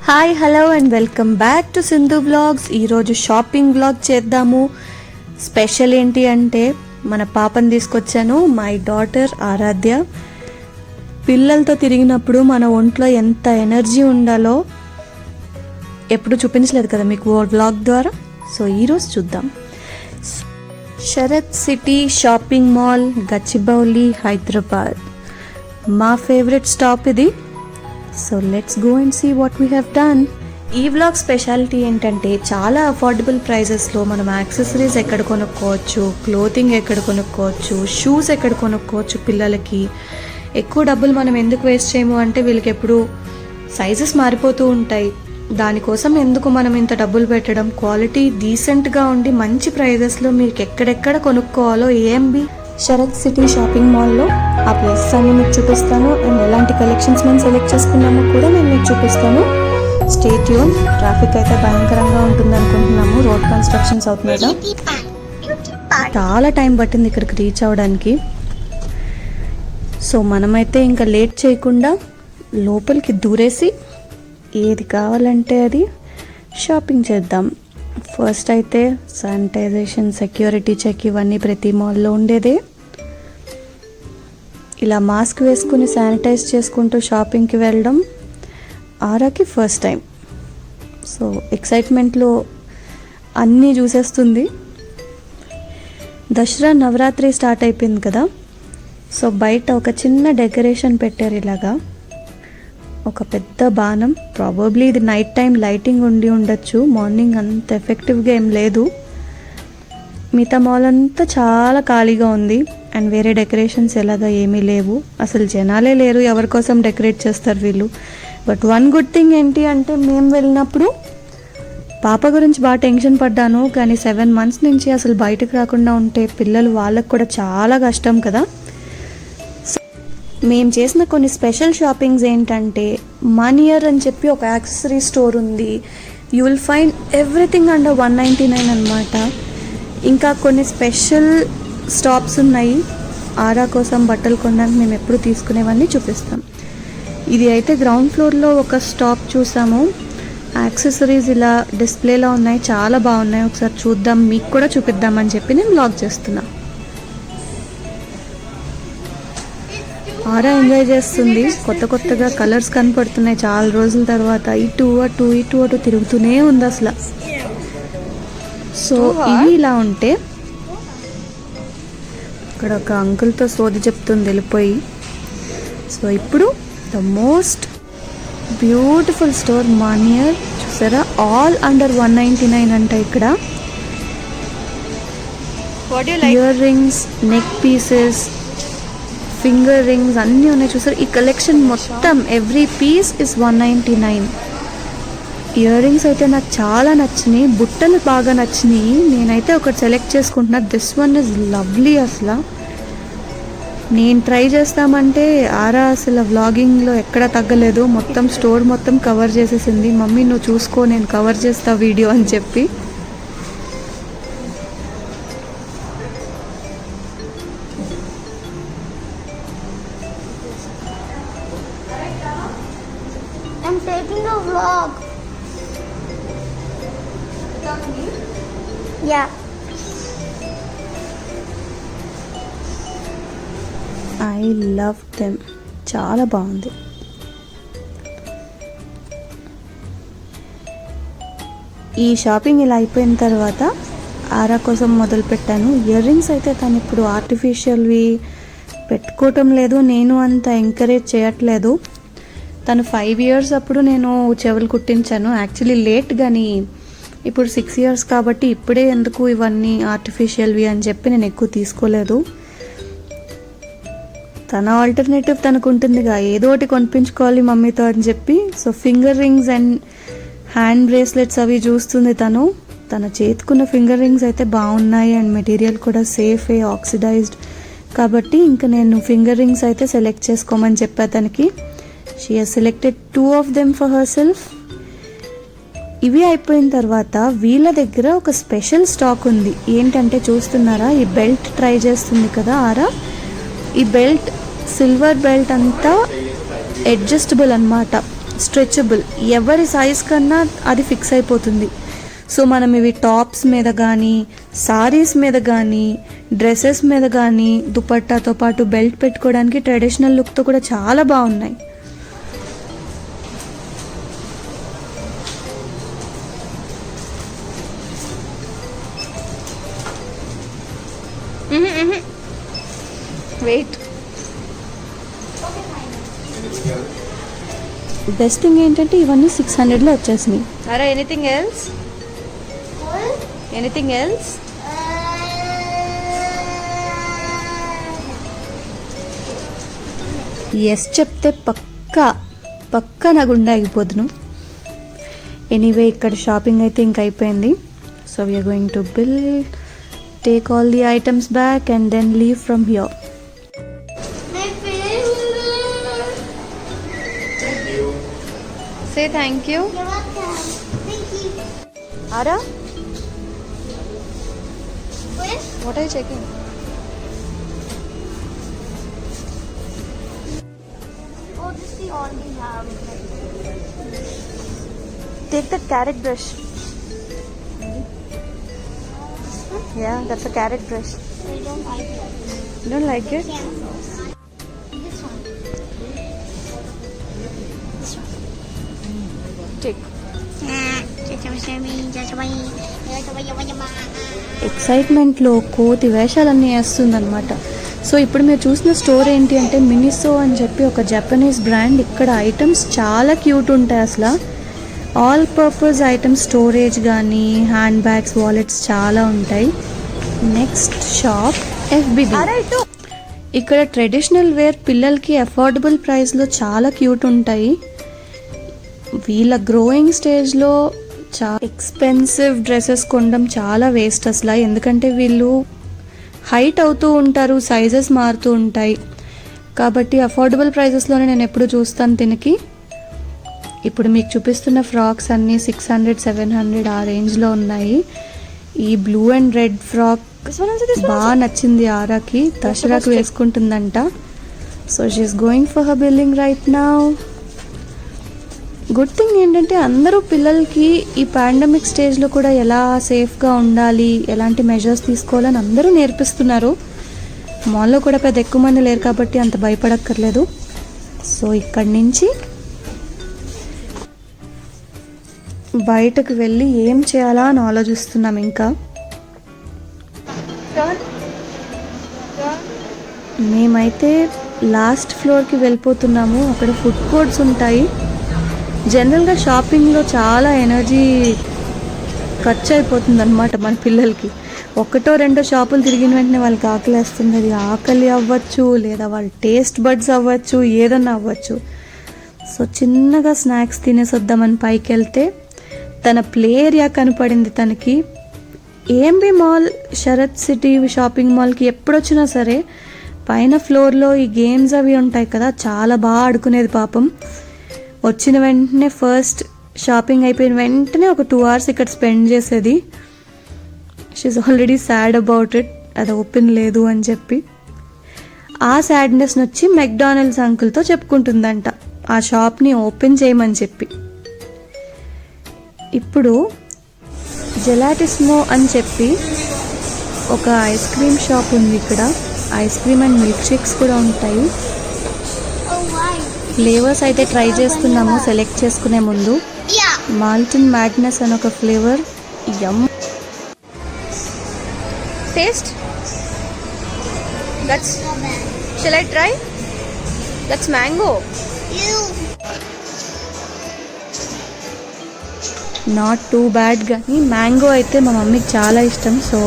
Hi hello and welcome back to Sindhu blogs. ఈరోజు shopping blog చేద్దాము. Special ఏంటి అంటే మన పాపని తీసుకొచ్చాను, మై డాటర్ ఆరాధ్య. పిల్లలతో తిరిగినప్పుడు మన ఒంట్లో ఎంత ఎనర్జీ ఉండాలో ఎప్పుడు చూపించలేదు కదా మీకు వ్లాగ్ ద్వారా. సో ఈరోజు చూద్దాం. Sharath city shopping mall, Gachibowli, Hyderabad. మా ఫేవరెట్ స్టాప్ ఇది. So let's go and see what we have done. ఈ వ్లాగ్ స్పెషాలిటీ ఏంటంటే చాలా అఫోర్డబుల్ ప్రైజెస్లో మనం యాక్సెసరీస్ ఎక్కడ కొనుక్కోవచ్చు, క్లోతింగ్ ఎక్కడ కొనుక్కోవచ్చు, షూస్ ఎక్కడ కొనుక్కోవచ్చు. పిల్లలకి ఎక్కువ డబ్బులు మనం ఎందుకు వేస్ట్ చేయము అంటే వీళ్ళకి ఎప్పుడు సైజెస్ మారిపోతూ ఉంటాయి. దానికోసం ఎందుకు మనం ఇంత డబ్బులు పెట్టడం, క్వాలిటీ డీసెంట్గా ఉండి మంచి ప్రైజెస్లో మీకు ఎక్కడెక్కడ కొనుక్కోవాలో ఏఎంబి శరత్ సిటీ షాపింగ్ మాల్లో ఆ ప్లేసెస్ అన్ని మీకు చూపిస్తాను. అండ్ ఎలాంటి కలెక్షన్స్ మేము సెలెక్ట్ చేసుకున్నామో కూడా నేను మీకు చూపిస్తాను. Stay tune. ట్రాఫిక్ అయితే భయంకరంగా ఉంటుంది అనుకుంటున్నాము, రోడ్ కన్స్ట్రక్షన్స్ అవుతున్నాయి. చాలా టైం పట్టింది ఇక్కడికి రీచ్ అవ్వడానికి. సో మనమైతే ఇంకా లేట్ చేయకుండా లోపలికి దూరేసి ఏది కావాలంటే అది షాపింగ్ చేద్దాం. ఫస్ట్ అయితే శానిటైజేషన్, సెక్యూరిటీ చెక్ ఇవన్నీ ప్రతి మాల్లో ఉండేదే. ఇలా మాస్క్ వేసుకుని శానిటైజ్ చేసుకుంటూ షాపింగ్కి వెళ్ళడం ఆరాకి ఫస్ట్ టైం. సో ఎక్సైట్మెంట్లో అన్నీ చూసేస్తుంది. దసరా నవరాత్రి స్టార్ట్ అయిపోయింది కదా. సో బయట ఒక చిన్న డెకరేషన్ పెట్టారు ఇలాగా, ఒక పెద్ద బాణం. ప్రాబబ్లీ ఇది నైట్ టైం లైటింగ్ ఉండి ఉండొచ్చు, మార్నింగ్ అంత ఎఫెక్టివ్గా ఏం లేదు. మిగతా మాల్ అంతా చాలా ఖాళీగా ఉంది. అండ్ వేరే డెకరేషన్స్ ఎలాగా ఏమీ లేవు, అసలు జనాలే లేరు. ఎవరి కోసం డెకరేట్ చేస్తారు వీళ్ళు. బట్ వన్ గుడ్ థింగ్ ఏంటి అంటే మేము వెళ్ళినప్పుడు పాప గురించి బాగా టెన్షన్ పడ్డాను. కానీ 7 months నుంచి అసలు బయటకు రాకుండా ఉంటే పిల్లలు వాళ్ళకు కూడా చాలా కష్టం కదా. మేము చేసిన కొన్ని స్పెషల్ షాపింగ్స్ ఏంటంటే మనియర్ అని చెప్పి ఒక యాక్సెసరీ స్టోర్ ఉంది. You will find everything under 199 అనమాట. ఇంకా కొన్ని స్పెషల్ స్టాప్స్ ఉన్నాయి. ఆరా కోసం బట్టలు కొనడానికి మేము ఎప్పుడు తీసుకునేవన్నీ చూపిస్తాం. ఇది అయితే గ్రౌండ్ ఫ్లోర్లో ఒక స్టాప్ చూసాము. యాక్సెసరీస్ ఇలా డిస్ప్లేలో ఉన్నాయి, చాలా బాగున్నాయి. ఒకసారి చూద్దాం, మీకు కూడా చూపిద్దామని చెప్పి నేను వ్లాగ్ చేస్తున్నా. ఆరా ఎంజాయ్ చేస్తుంది. కొత్తగా కలర్స్ కనపడుతున్నాయి చాలా రోజుల తర్వాత. ఇటు అటు తిరుగుతూనే ఉంది అసలు. సో ఇవి ఇలా ఉంటే ఇక్కడ ఒక అంకుల్తో సోది చెప్తుంది వెళ్ళిపోయి. సో ఇప్పుడు ద మోస్ట్ బ్యూటిఫుల్ స్టోర్ మానియర్. చూసారా, ఆల్ అండర్ 199 అంట. ఇక్కడ ear rings, neck pieces, finger rings అన్నీ ఉన్నాయి. చూసారు, ఈ కలెక్షన్ మొత్తం every piece is 199. Ear rings అయితే నాకు చాలా నచ్చినాయి, బుట్టలు బాగా నచ్చినాయి. నేనైతే ఒకటి సెలెక్ట్ చేసుకుంటున్నా. This one is lovely. అసలు నేను ట్రై చేస్తామంటే ఆరా అసలు వ్లాగింగ్లో ఎక్కడ తగ్గలేదు. మొత్తం స్టోర్ మొత్తం కవర్ చేసేసింది. మమ్మీ నువ్వు చూసుకో, నేను కవర్ చేస్తా వీడియో అని చెప్పి. I'm taking a vlog. Yeah. I love them. చాలా బాగుంది. ఈ షాపింగ్ ఇలా అయిపోయిన తర్వాత ఆరా కోసం మొదలు పెట్టాను. ఇయర్ రింగ్స్ అయితే తను ఇప్పుడు ఆర్టిఫిషియల్వి పెట్టుకోవటం లేదు, నేను అంత ఎంకరేజ్ చేయట్లేదు. తను 5 years అప్పుడు నేను చెవులు కుట్టించాను. యాక్చువల్లీ లేట్, కానీ ఇప్పుడు 6 years కాబట్టి ఇప్పుడే ఎందుకు ఇవన్నీ ఆర్టిఫిషియల్వి అని చెప్పి నేను ఎక్కువ తీసుకోలేదు. తన ఆల్టర్నేటివ్ తనకు ఉంటుందిగా, ఏదో ఒకటి కొనిపించుకోవాలి మమ్మీతో అని చెప్పి. So finger rings and hand bracelets అవి చూస్తుంది తను. తన చేతుకున్న ఫింగర్ రింగ్స్ అయితే బాగున్నాయి అండ్ మెటీరియల్ కూడా సేఫే, ఆక్సిడైజ్డ్ కాబట్టి ఇంకా నేను ఫింగర్ రింగ్స్ అయితే సెలెక్ట్ చేసుకోమని చెప్పా తనకి. She has selected 2 of them for herself. ఇవి అయిపోయిన తర్వాత వీళ్ళ దగ్గర ఒక స్పెషల్ స్టాక్ ఉంది. ఏంటంటే చూస్తున్నారా, ఈ బెల్ట్ ట్రై చేస్తుంది కదా ఆరా. ఈ బెల్ట్ సిల్వర్ బెల్ట్ అంతా అడ్జస్టబుల్ అన్నమాట. స్ట్రెచబుల్, ఎవరి సైజ్ కన్నా అది ఫిక్స్ అయిపోతుంది. సో మనం ఇవి టాప్స్ మీద కానీ, సారీస్ మీద కానీ, డ్రెస్సెస్ మీద కానీ, దుపట్టాతో పాటు బెల్ట్ పెట్టుకోవడానికి ట్రెడిషనల్ లుక్తో కూడా చాలా బాగున్నాయి. వెయిట్, బెస్ట్ థింగ్ ఏంటంటే ఇవన్నీ 600లో వచ్చేసినాయి. అరే anything else? Anything else? Yes చెప్తే పక్కా నా గుండె ఆగిపోదును. ఎనీవే ఇక్కడ షాపింగ్ అయితే ఇంక అయిపోయింది. So we're going to bill, take all the items back and then leave from here. Say thank you. You're welcome. Thank you. Ara, Where? what are you checking? Oh, this we already have. Take that carrot brush. Yeah, that's a carrot brush. I don't like it. You don't like it? Yeah. This one. Take. Just ఎక్సైట్మెంట్లో కోతి వేషాలన్నీ వేస్తుందన్నమాట. So ఇప్పుడు మీరు చూసిన store ఏంటి అంటే Miniso అని చెప్పి ఒక Japanese brand. ఇక్కడ ఐటమ్స్ చాలా క్యూట్ ఉంటాయి అసలు. ఆల్ పర్పస్ ఐటమ్స్, స్టోరేజ్ కానీ, హ్యాండ్ బ్యాగ్స్, వాలెట్స్ చాలా ఉంటాయి. Next shop FBB. ఇక్కడ ట్రెడిషనల్ వేర్ పిల్లలకి అఫోర్డబుల్ ప్రైస్లో చాలా క్యూట్ ఉంటాయి. వీళ్ళ గ్రోయింగ్ స్టేజ్లో చాలా ఎక్స్పెన్సివ్ డ్రెస్సెస్ కొనడం చాలా వేస్ట్ అసలు. ఎందుకంటే వీళ్ళు హైట్ అవుతూ ఉంటారు, సైజెస్ మారుతూ ఉంటాయి. కాబట్టి అఫోర్డబుల్ ప్రైజెస్లోనే నేను ఎప్పుడు చూస్తాను తినకి. ఇప్పుడు మీకు చూపిస్తున్న ఫ్రాక్స్ అన్నీ 600, 700 ఆ రేంజ్లో ఉన్నాయి. ఈ బ్లూ అండ్ రెడ్ ఫ్రాక్ బాగా నచ్చింది ఆరాకి. దసరాకి వేసుకుంటుందంట. So she's going for her billing right now. Good thing ఏంటంటే అందరూ పిల్లలకి ఈ పాండమిక్ స్టేజ్లో కూడా ఎలా సేఫ్గా ఉండాలి, ఎలాంటి మెజర్స్ తీసుకోవాలని అందరూ నేర్పిస్తున్నారు. మాల్లో కూడా పెద్ద ఎక్కువ మంది లేరు కాబట్టి అంత భయపడక్కర్లేదు. సో ఇక్కడి నుంచి బయటకు వెళ్ళి ఏం చేయాలా అని ఆలోచిస్తున్నాం. ఇంకా మేమైతే లాస్ట్ ఫ్లోర్కి వెళ్ళిపోతున్నాము. అక్కడ ఫుడ్ కోర్ట్స్ ఉంటాయి. జనరల్గా షాపింగ్లో చాలా ఎనర్జీ ఖర్చు అయిపోతుంది అనమాట మన పిల్లలకి. ఒకటో రెండో షాపులు తిరిగిన వెంటనే వాళ్ళకి ఆకలి వేస్తుంది. అది ఆకలి అవ్వచ్చు, లేదా వాళ్ళ టేస్ట్ బడ్స్ అవ్వచ్చు, ఏదన్నా అవ్వచ్చు. సో చిన్నగా స్నాక్స్ తినేసి వద్దామని పైకి వెళ్తే తన ప్లే ఏరియా కనపడింది తనకి. AMB mall, Sharath city shopping మాల్కి ఎప్పుడొచ్చినా సరే పైన ఫ్లోర్లో ఈ గేమ్స్ అవి ఉంటాయి కదా, చాలా బాగా ఆడుకునేది పాపం. వచ్చిన వెంటనే ఫస్ట్ షాపింగ్ అయిపోయిన వెంటనే ఒక 2 hours ఇక్కడ స్పెండ్ చేసేది. She's already sad about it, అది ఓపెన్ లేదు అని చెప్పి. ఆ సాడ్నెస్ని వచ్చి మెక్డానల్డ్స్ అంకుల్తో చెప్పుకుంటుందంట ఆ షాప్ని ఓపెన్ చేయమని చెప్పి. ఇప్పుడు జెలాటిస్మో అని చెప్పి ఒక ఐస్ క్రీమ్ షాప్ ఉంది ఇక్కడ. Ice cream and milk shakes కూడా ఉంటాయి. ఫ్లేవర్స్ అయితే ట్రై చేస్తున్నాము సెలెక్ట్ చేసుకునే ముందు. మాల్టన్ మ్యాడ్నెస్ అని ఒక flavour. Yum taste. That's shall I try? That's mango. Not too bad, కానీ మ్యాంగో అయితే మా మమ్మీకి చాలా ఇష్టం. సో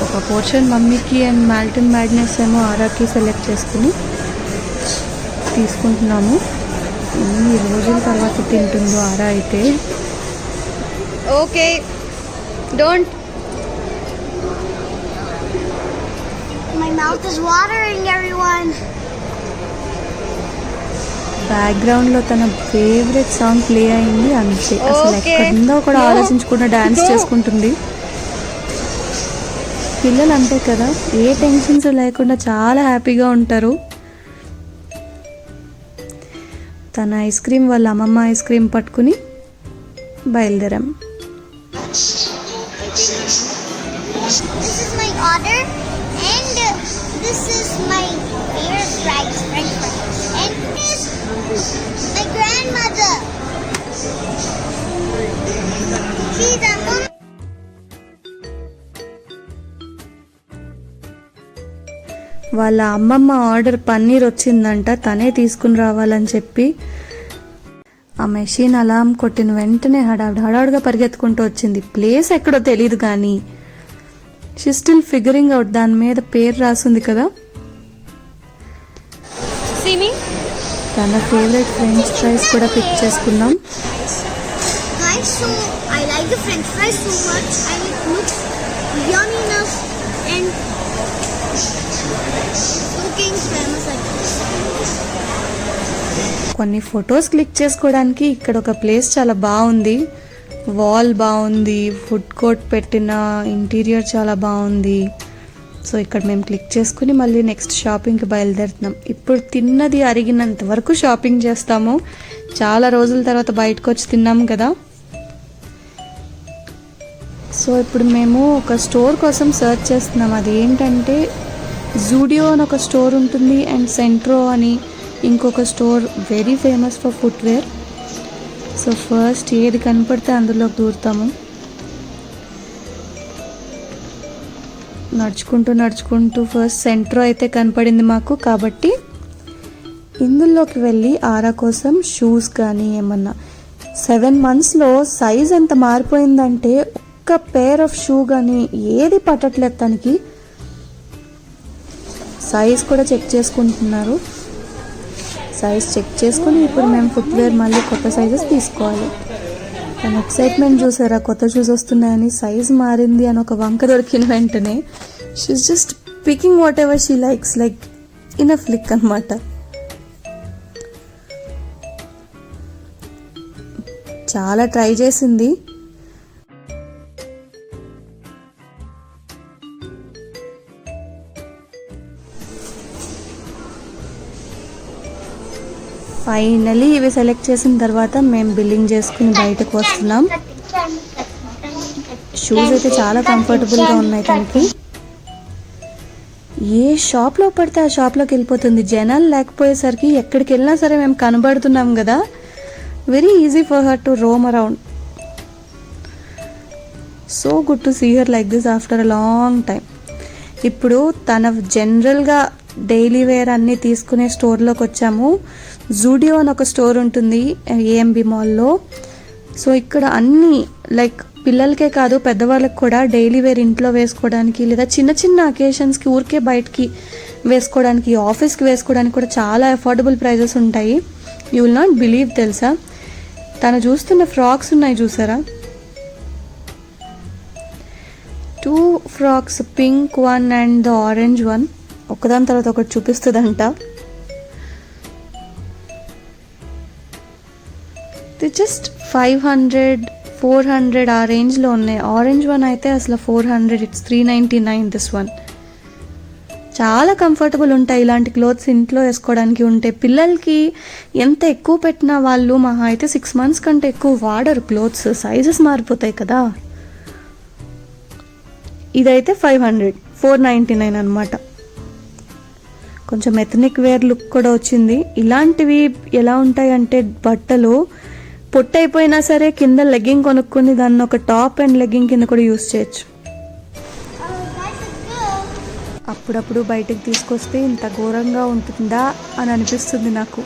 ఒక పోర్షన్ మమ్మీకి అండ్ మాల్టన్ మ్యాడ్నెస్ ఏమో ఆరాకి సెలెక్ట్ చేసుకుని తీసుకుంటున్నాము. ఎన్ని రోజుల తర్వాత తింటుందో ఆరా అయితే. Okay, don't. My mouth is watering, everyone. బ్యాక్గ్రౌండ్లో తన ఫేవరెట్ సాంగ్ ప్లే అయింది అంతే. అసలు ఎక్కడుందో కూడా ఆలోచించకుండా డాన్స్ చేసుకుంటుంది. పిల్లలు అంతే కదా, ఏ టెన్షన్స్ లేకుండా చాలా హ్యాపీగా ఉంటారు. తన ఐస్ క్రీమ్ వాళ్ళ అమ్మమ్మ ఐస్ క్రీమ్ పట్టుకుని బయలుదేరాం. This is my order, and this is my favorite fries, French fries. And this is my grandmother. She's a mom. వాళ్ళ అమ్మమ్మ ఆర్డర్ పన్నీర్ వచ్చిందంట, తనే తీసుకుని రావాలని చెప్పి ఆ మెషిన్ అలారం కొట్టిన వెంటనే హడావుడిగా పరిగెత్తుకుంటూ వచ్చింది. ప్లేస్ ఎక్కడో తెలియదు కానీ షీ స్టిల్ ఫిగరింగ్ అవుట్. దాని మీద పేరు రాసింది కదా. తన ఫేవరెట్ ఫ్రెంచ్ ఫ్రైస్ కూడా పిక్ చేసుకున్నాం. Guys, so I like the French fries so much, and it looks yummy enough, and King's famous like this. కొన్ని ఫొటోస్ క్లిక్ చేసుకోవడానికి ఇక్కడ ఒక ప్లేస్ చాలా బాగుంది. వాల్ బాగుంది, ఫుడ్ కోర్ట్ పెట్టిన ఇంటీరియర్ చాలా బాగుంది. సో ఇక్కడ మేము క్లిక్ చేసుకుని మళ్ళీ నెక్స్ట్ షాపింగ్కి బయలుదేరుతున్నాం. ఇప్పుడు తిన్నది అరిగినంత వరకు షాపింగ్ చేస్తాము. చాలా రోజుల తర్వాత బయటకు వచ్చి తిన్నాము కదా. సో ఇప్పుడు మేము ఒక స్టోర్ కోసం సర్చ్ చేస్తున్నాం. అది ఏంటంటే జూడియో అని ఒక స్టోర్ ఉంటుంది, అండ్ సెంట్రో అని ఇంకొక store very famous for footwear. So first ఏది కనపడితే అందులోకి దూరుతాము. నడుచుకుంటూ ఫస్ట్ సెంట్రో అయితే కనపడింది మాకు, కాబట్టి ఇందులోకి వెళ్ళి ఆరా కోసం షూస్ కానీ ఏమన్నా. 7 monthsలో సైజ్ ఎంత మారిపోయిందంటే ఒక్క పేర్ ఆఫ్ షూ కానీ ఏది పట్టట్లేదు తనకి. సైజ్ కూడా చెక్ చేసుకుంటున్నారు. సైజ్ చెక్ చేసుకుని ఇప్పుడు మేము ఫుట్వేర్ మళ్ళీ కొత్త సైజెస్ తీసుకోవాలి. తన ఎక్సైట్మెంట్ చూసారా, కొత్త షూస్ వస్తున్నాయని. సైజ్ మారింది అని ఒక వంక దొరికిన వెంటనే she's just picking what ever she likes, like in a flick అనమాట. చాలా ట్రై చేసింది. ఫైనలీ ఇవి సెలెక్ట్ చేసిన తర్వాత మేము బిల్లింగ్ చేసుకుని బయటకు వస్తున్నాం. షూస్ అయితే చాలా కంఫర్టబుల్గా ఉన్నాయి తనకి. ఏ షాప్లో పడితే ఆ షాప్లోకి వెళ్ళిపోతుంది. జనాలు లేకపోయేసరికి ఎక్కడికి వెళ్ళినా సరే మేము కనబడుతున్నాం కదా. Very easy for her to roam around. So good to see her like this after a long time. ఇప్పుడు తన జనరల్గా డైలీ వేర్ అన్నీ తీసుకునే స్టోర్లోకి వచ్చాము. జూడియో అని ఒక స్టోర్ ఉంటుంది ఏఎంబి మాల్లో. సో ఇక్కడ అన్నీ లైక్ పిల్లలకే కాదు పెద్దవాళ్ళకి కూడా డైలీ వేర్ ఇంట్లో వేసుకోవడానికి, లేదా చిన్న చిన్న అకేషన్స్కి ఊరికే బయటికి వేసుకోవడానికి, ఆఫీస్కి వేసుకోవడానికి కూడా చాలా అఫోర్డబుల్ ప్రైజెస్ ఉంటాయి. యూ విల్ నాట్ బిలీవ్ తెలుసా, తను చూస్తున్న ఫ్రాక్స్ ఉన్నాయి చూసారా, 2 frocks, pink one and the orange one. ఒకదాని తర్వాత ఒకటి చూపిస్తుందంట. జస్ట్ 500-400 ఆ రేంజ్లో ఉన్నాయి. ఆరెంజ్ వన్ అయితే అసలు 400, ఇట్స్ 399 దిస్ వన్. చాలా కంఫర్టబుల్ ఉంటాయి ఇలాంటి క్లోత్స్ ఇంట్లో వేసుకోవడానికి ఉంటే. పిల్లలకి ఎంత ఎక్కువ పెట్టినా వాళ్ళు మహా అయితే 6 months కంటే ఎక్కువ వాడరు క్లోత్స్, సైజెస్ మారిపోతాయి కదా. ఇదైతే 500, 499 అనమాట. కొంచెం ఎథనిక్ వేర్ లుక్ కూడా వచ్చింది. ఇలాంటివి ఎలా ఉంటాయంటే బట్టలు పొట్టయిపోయినా సరే కింద లెగ్గింగ్ కొనుక్కొని దాన్ని ఒక టాప్ అండ్ లెగ్గింగ్ కింద కూడా యూస్ చేయొచ్చు. అప్పుడప్పుడు బయటకు తీసుకొస్తే ఇంత ఘోరంగా ఉంటుందా అని అనిపిస్తుంది నాకు.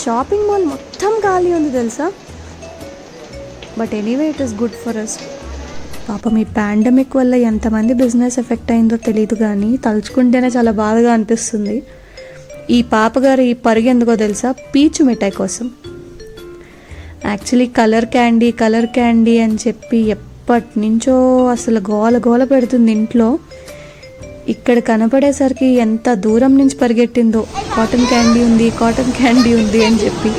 షాపింగ్ మాల్ మొత్తం ఖాళీ ఉంది తెలుసా. But anyway it is good for us. పాపం ఈ పాండమిక్ వల్ల ఎంతమంది బిజినెస్ ఎఫెక్ట్ అయిందో తెలియదు కానీ తలుచుకుంటేనే చాలా బాధగా అనిపిస్తుంది. ఈ పాపగారు ఈ పరుగు ఎందుకో తెలుసా, పీచు మిఠాయి కోసం. యాక్చువల్లీ కలర్ క్యాండీ అని చెప్పి ఎప్పటి నుంచో అసలు గోల పెడుతుంది ఇంట్లో. ఇక్కడ కనపడేసరికి ఎంత దూరం నుంచి పరిగెట్టిందో, కాటన్ క్యాండీ ఉంది అని చెప్పి.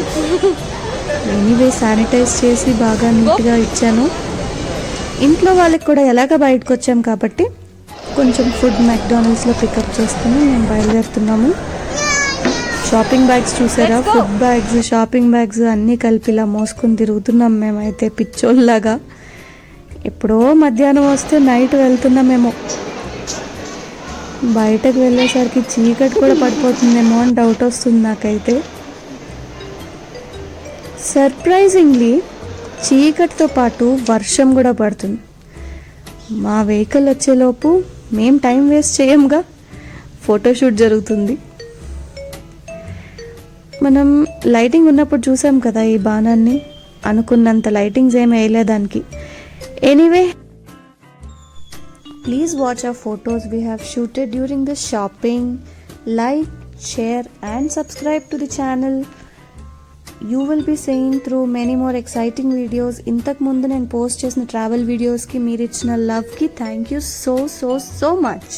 ఎనీవే శానిటైజ్ చేసి బాగా నీట్గా ఇచ్చాను. ఇంట్లో వాళ్ళకి కూడా ఎలాగ బయటకు వచ్చాం కాబట్టి కొంచెం ఫుడ్ మెక్డానల్డ్స్లో పికప్ చేసుకుని మేము బయలుదేరుతున్నాము. షాపింగ్ బ్యాగ్స్ చూసారా, ఫుడ్ బ్యాగ్స్, షాపింగ్ బ్యాగ్స్ అన్నీ కలిపి ఇలా మోసుకొని తిరుగుతున్నాం మేమైతే పిచ్చోళ్ళలాగా. ఎప్పుడో మధ్యాహ్నం వస్తే నైట్ వెళ్తున్నామేమో. బయటకు వెళ్ళేసరికి చీకటి కూడా పడిపోతుందేమో అని డౌట్ వస్తుంది నాకైతే. సర్ప్రైజింగ్లీ చీకటితో పాటు వర్షం కూడా పడుతుంది. మా వెహికల్ వచ్చేలోపు మేం టైం వేస్ట్ చేయంగా, ఫోటోషూట్ జరుగుతుంది. మనం లైటింగ్ ఉన్నప్పుడు చూసాం కదా ఈ బాణాన్ని, అనుకున్నంత లైటింగ్స్ ఏమి వేయలేదానికి. Anyway, please watch our photos we have shooted during the shopping. Like, share and subscribe to the channel. You will be seeing through many more exciting videos. ఇంతకు ముందు నేను పోస్ట్ చేసిన ట్రావెల్ వీడియోస్కి మీరు ఇచ్చిన లవ్కి thank you so so so much.